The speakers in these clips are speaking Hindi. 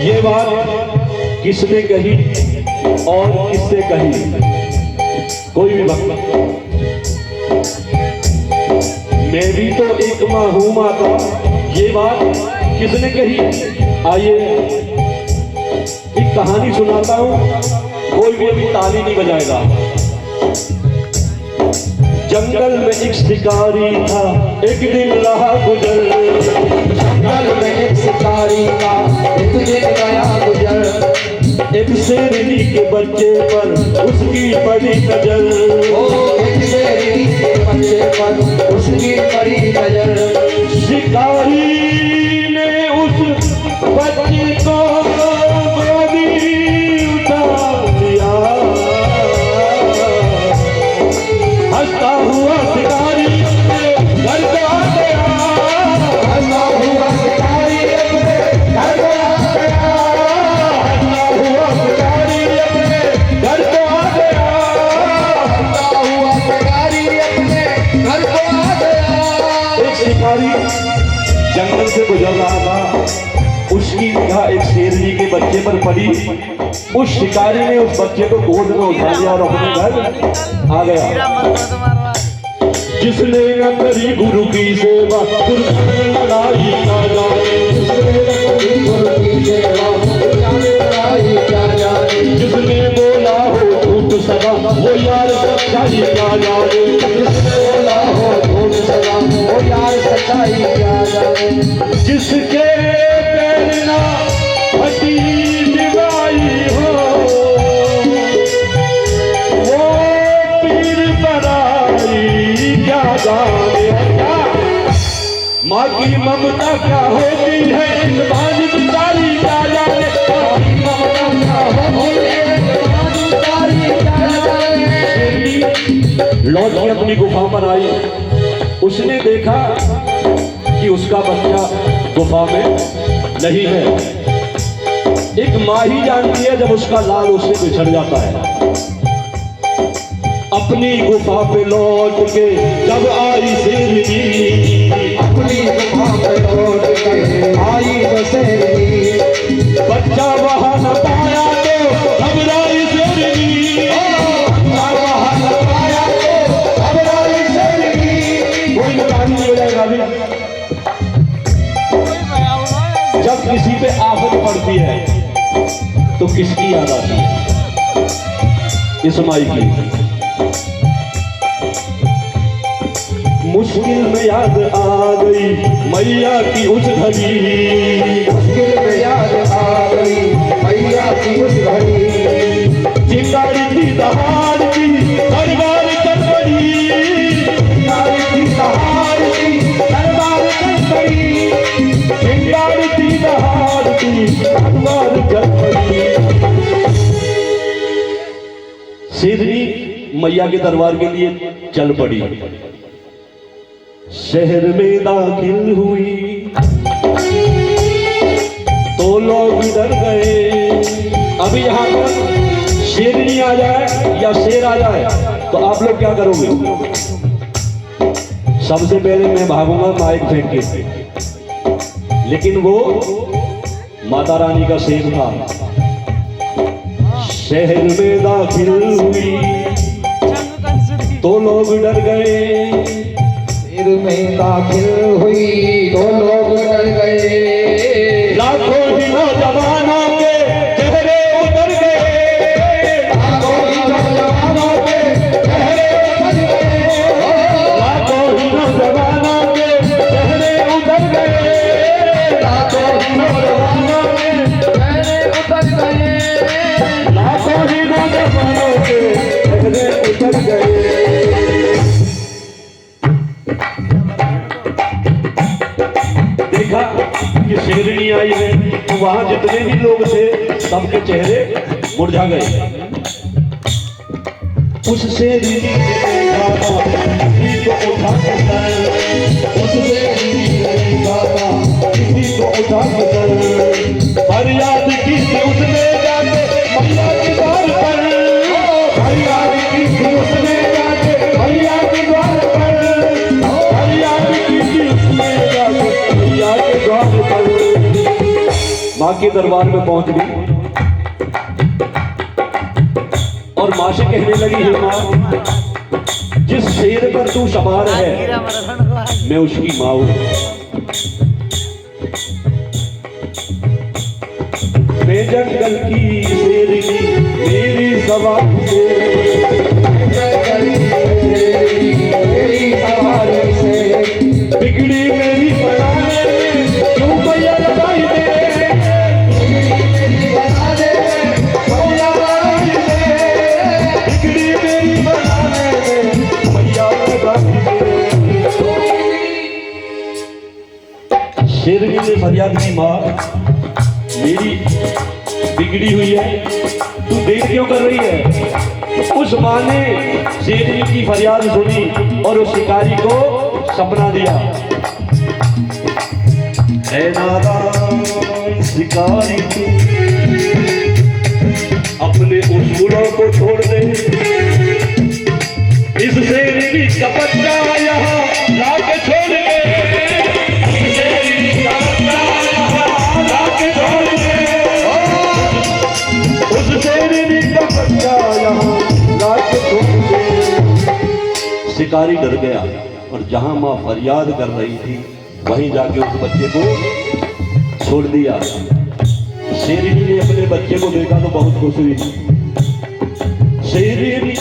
ये बात किसने कही और किससे कही? कोई भी वक्त मैं भी तो एक माहूमा था। ये बात किसने कही? आइए एक कहानी सुनाता हूं। कोई भी अभी ताली नहीं बजाएगा। जंगल में एक शिकारी था, एक दिन रहा गुजर। जंगल में एक शिकारी था, एक दिन गया गुजर। एक शेरनी के बच्चे पर उसकी पड़ी नजर। एक शेरनी के बच्चे पर उसकी पड़ी नजर। शिकारी ने उस बच्चे को गोदी उतार लिया। हंसता हुआ शिकारी घर को आ गया। हंसता हुआ शिकारी अपने घर को आ गया। हंसता हुआ शिकारी अपने घर को आ गया। हंसता हुआ शिकारी अपने घर को आ गया। एक शिकारी जंगल से गुजर रहा था। उसकी निगाह एक शेरनी के बच्चे पर पड़ी। उस शिकारी ने उस बच्चे को गोद में उठा लिया और अपने घर आ गया। जिसने न करी गुरु की सेवा, गुरु ने लड़ाई ना जाने। गुरु की सेवा लड़ाई क्या जाने। जिसने बोला हो झूठ सदा, वो यार सच्चाई क्या जाने। जिसने बोला हो झूठ सदा, वो यार सच्चाई क्या जाने। जिसके प्रेरणा फटी दिवाई हो, वो पीर पराई क्या जाने। क्या माँ की ममता क्या होती है, इंसान बिचारी क्या जाने। माँ की ममता क्या होती है, इंसान बिचारी क्या जाने। लौट के अपनी गुफा पर आई। उसने देखा कि उसका बच्चा गुफा में नहीं है। एक माँ ही जानती है जब उसका लाल उससे बिछड़ जाता है। अपनी गुफा पे लौट के जब आई शेरनी, अपनी गुफा पे लौट के आई बसेरी। बच्चा वहां न पाया तो घबराई शेरनी। बच्चा वहां न पाया तो घबराई शेरनी। कोई बतानी नहीं हो जाएगा अभी। जब किसी पे आफत पड़ती है तो किसकी याद आती है? इस माई की। मुश्किल में याद आ गई मैया की उस घड़ी। मुश्किल में याद आ गई मैया की उस घड़ी। चिंगारी थी दहाड़ की दरबार कर पड़ी। चिंगारी थी दहाड़ की दरबार कर पड़ी। चिंगारी थी दहाड़ की दरबार कर पड़ी। शेरनी मैया के दरबार के लिए चल पड़ी। शहर में दाखिल हुई तो लोग डर गए। अभी यहाँ पर शेरनी आ जाए या शेर आ जाए तो आप लोग क्या करोगे? सबसे पहले मैं भागूंगा माइक फेंक के। लेकिन वो माता रानी का शेर था। शहर में दाखिल हुई तो लोग डर गए। सिर में दाखिल हुई तो लोग डर गए। लाखों ही नौजवानों के चेहरे उतर गए। लाखों ही नौजवानों के चेहरे उतर गए। लाखों ही नौजवानों के चेहरे उतर गए। लाखों ही नौजवानों के चेहरे उतर गए। लाखों ही नौजवानों के चेहरे उतर गए। देखा कि शेरनी आई है तो वहां जितने भी लोग थे सबके चेहरे मुरझा गए। उस शेरनी ने देखा था किसी को उठा के सर। उस शेरनी ने देखा था किसी को उठा के सर। फरियाद की थी उसने जाके मैया के द्वार पर। फरियाद की थी उसने जाके मैया के द्वार पर। फरियाद की थी उसने जाके मैया के द्वार पर। माँ के दरबार में पहुंच गई और माँ से कहने लगी, हे माँ, जिस शेर पर तू सवार है मैं उसकी माँ हूं। मैं जंगल की शेरनी मेरी सवार से, बिगड़ी मेरी बनाने में क्यों भैया लगाई दे, बिगड़ी मेरी बनाने में भैया लगाई दे। शेरनी ने फरियाद की, माँ मेरी बिगड़ी हुई है, तू देर क्यों कर रही है। उस माँ ने शेरनी की फरियाद सुनी और उस शिकारी को सपना दिया, ऐ नादान शिकारी तू अपने उस बुढ़ों को छोड़ दे, इस शेरनी का बच्चा यहाँ लाके छोड़ दे, इस शेरनी का बच्चा यहाँ लाके छोड़ दे, उस शेरनी का बच्चा यहाँ लाके छोड़ दे। शिकारी डर गया और जहां मां फरियाद कर रही थी वहीं जाके उस बच्चे को छोड़ दिया। शेरनी ने अपने बच्चे को देखा तो बहुत खुश हुई। शेरनी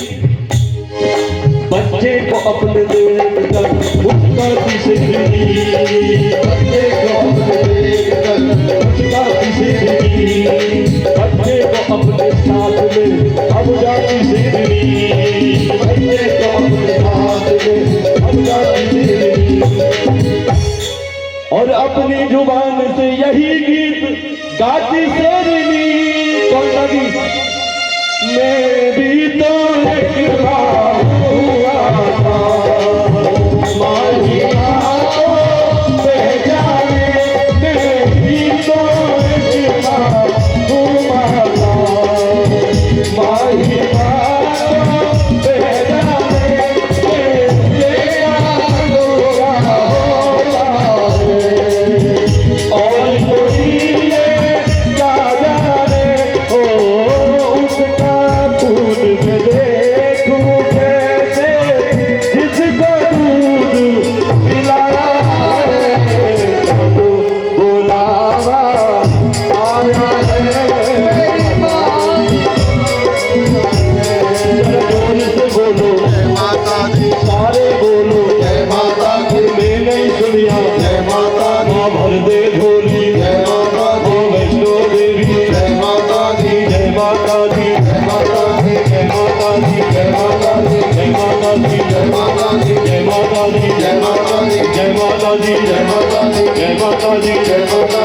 बच्चे को अपने देखकर मुस्कुराती शेरनी, बच्चे को अपने देखकर मुस्कुराती शेरनी, बच्चे को अपने साथ में अब जाती शेरनी, बच्चे को अपने साथ में अब जाती शेरनी। और अपनी जुबान से यही गीत गाती शेरनी, कौन सा गीत। मैं भी तो एक बार हुआ था, माही को पहचाने, मैं भी तो एक बार हुआ था, माही को पहचाने, और कोई ये क्या जाने हो उसका दूध में देखूं कैसे, जिसको दूध पिलाया है तब बुलावा आया है। जोर से बोलो जय माता दी, सारे बोलो जय माता दी, मैं नहीं सुनिया जय माता दी, माँ भर दे झोली, जय माता दी, माँ वैष्णो देवी, जय माता दी, जय माता दी, जय माता दी, जय माता दी, जय माता दी, जय माता दी, जय माता दी, जय माता दी, जय माता दी, जय माता दी, जय माता दी, जय माता दी, जय माता